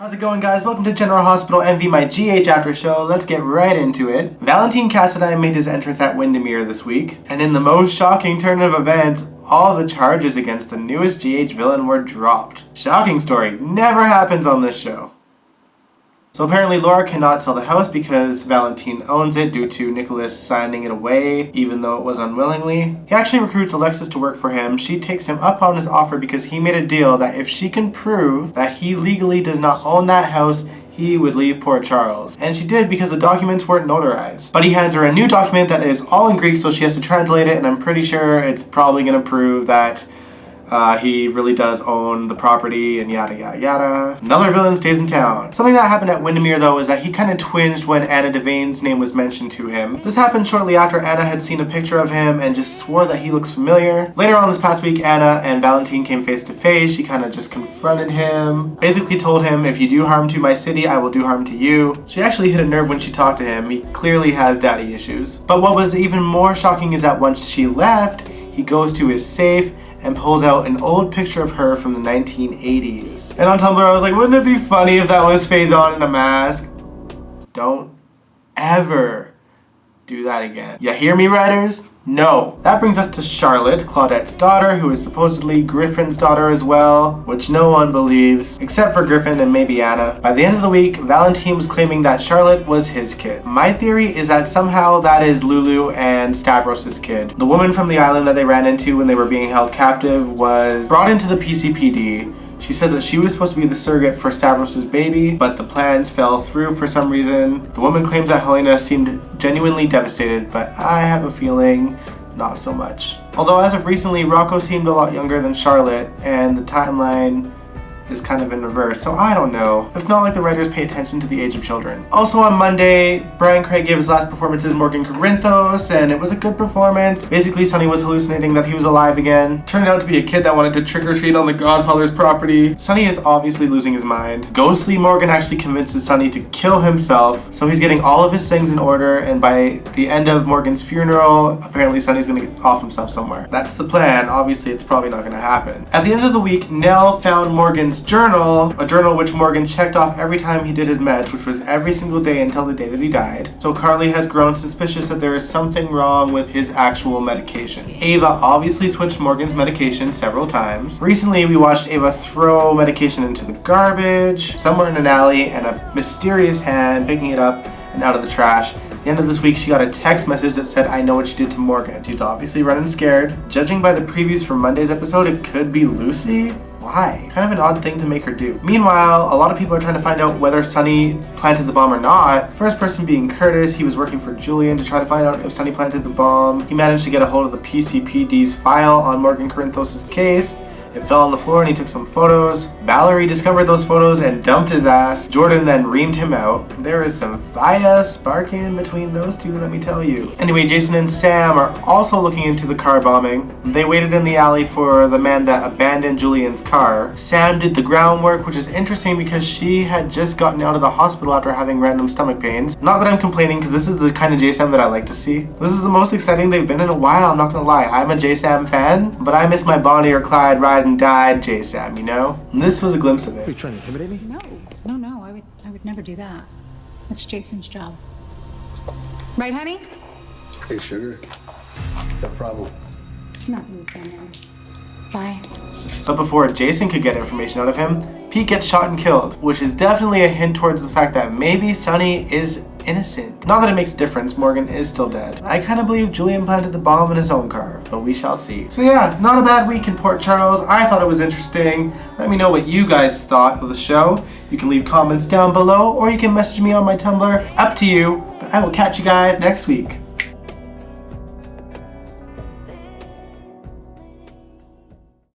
How's it going, guys? Welcome to General Hospital MV, my GH after show. Let's get right into it. Valentin Cassadine made his entrance at Windermere this week, and in the most shocking turn of events, all the charges against the newest GH villain were dropped. Shocking story, never happens on this show. So apparently Laura cannot sell the house because Valentin owns it due to Nicholas signing it away, even though it was unwillingly. He actually recruits Alexis to work for him. She takes him up on his offer because he made a deal that if she can prove that he legally does not own that house, he would leave Port Charles. And she did because the documents weren't notarized. But he hands her a new document that is all in Greek, so she has to translate it, and I'm pretty sure it's probably going to prove that he really does own the property and yada yada yada. Another villain stays in town. Something that happened at Windermere though is that he kind of twinged when Anna Devane's name was mentioned to him. This happened shortly after Anna had seen a picture of him and just swore that he looks familiar. Later on this past week, Anna and Valentin came face to face. She kind of just confronted him. Basically told him, if you do harm to my city, I will do harm to you. She actually hit a nerve when she talked to him. He clearly has daddy issues. But what was even more shocking is that once she left, he goes to his safe and pulls out an old picture of her from the 1980s. And on Tumblr I was like, wouldn't it be funny if that was Faison in a mask? Don't ever do that again. You hear me, writers? No. That brings us to Charlotte, Claudette's daughter, who is supposedly Griffin's daughter as well, which no one believes, except for Griffin and maybe Anna. By the end of the week, Valentin was claiming that Charlotte was his kid. My theory is that somehow that is Lulu and Stavros' kid. The woman from the island that they ran into when they were being held captive was brought into the PCPD. She says that she was supposed to be the surrogate for Stavros' baby, but the plans fell through for some reason. The woman claims that Helena seemed genuinely devastated, but I have a feeling not so much. Although as of recently, Rocco seemed a lot younger than Charlotte, and the timeline is kind of in reverse, so I don't know. It's not like the writers pay attention to the age of children. Also on Monday, Brian Craig gave his last performance as Morgan Corinthos, and it was a good performance. Basically, Sonny was hallucinating that he was alive again. Turned out to be a kid that wanted to trick-or-treat on the Godfather's property. Sonny is obviously losing his mind. Ghostly Morgan actually convinces Sonny to kill himself, so he's getting all of his things in order, and by the end of Morgan's funeral, apparently Sonny's gonna get off himself somewhere. That's the plan. Obviously, it's probably not gonna happen. At the end of the week, Nell found Morgan's journal, a journal which Morgan checked off every time he did his meds, which was every single day until the day that he died. So Carly has grown suspicious that there is something wrong with his actual medication. Ava obviously switched Morgan's medication several times. Recently, we watched Ava throw medication into the garbage, somewhere in an alley, and a mysterious hand picking it up and out of the trash. At the end of this week, she got a text message that said, I know what you did to Morgan. She's obviously running scared. Judging by the previews from Monday's episode, it could be Lucy. Why? Kind of an odd thing to make her do. Meanwhile, a lot of people are trying to find out whether Sonny planted the bomb or not. First person being Curtis. He was working for Julian to try to find out if Sonny planted the bomb. He managed to get a hold of the PCPD's file on Morgan Corinthos' case. It fell on the floor and he took some photos. Valerie discovered those photos and dumped his ass. Jordan then reamed him out. There is some fire sparking between those two, let me tell you. Anyway, Jason and Sam are also looking into the car bombing. They waited in the alley for the man that abandoned Julian's car. Sam did the groundwork, which is interesting because she had just gotten out of the hospital after having random stomach pains. Not that I'm complaining, because this is the kind of JaSam that I like to see. This is the most exciting they've been in a while, I'm not gonna lie. I'm a JaSam fan, but I miss my Bonnie or Clyde ride and died JaSam, you know? And this was a glimpse of it. Are you trying to intimidate me? No, I would never do that. That's Jason's job. Right, honey? Hey, sugar. No problem. Nothing, Daniel. Bye. But before Jason could get information out of him, Pete gets shot and killed, which is definitely a hint towards the fact that maybe Sonny is innocent. Not that it makes a difference, Morgan is still dead. I kind of believe Julian planted the bomb in his own car, but we shall see. So yeah, not a bad week in Port Charles. I thought it was interesting. Let me know what you guys thought of the show. You can leave comments down below, or you can message me on my Tumblr. Up to you, but I will catch you guys next week.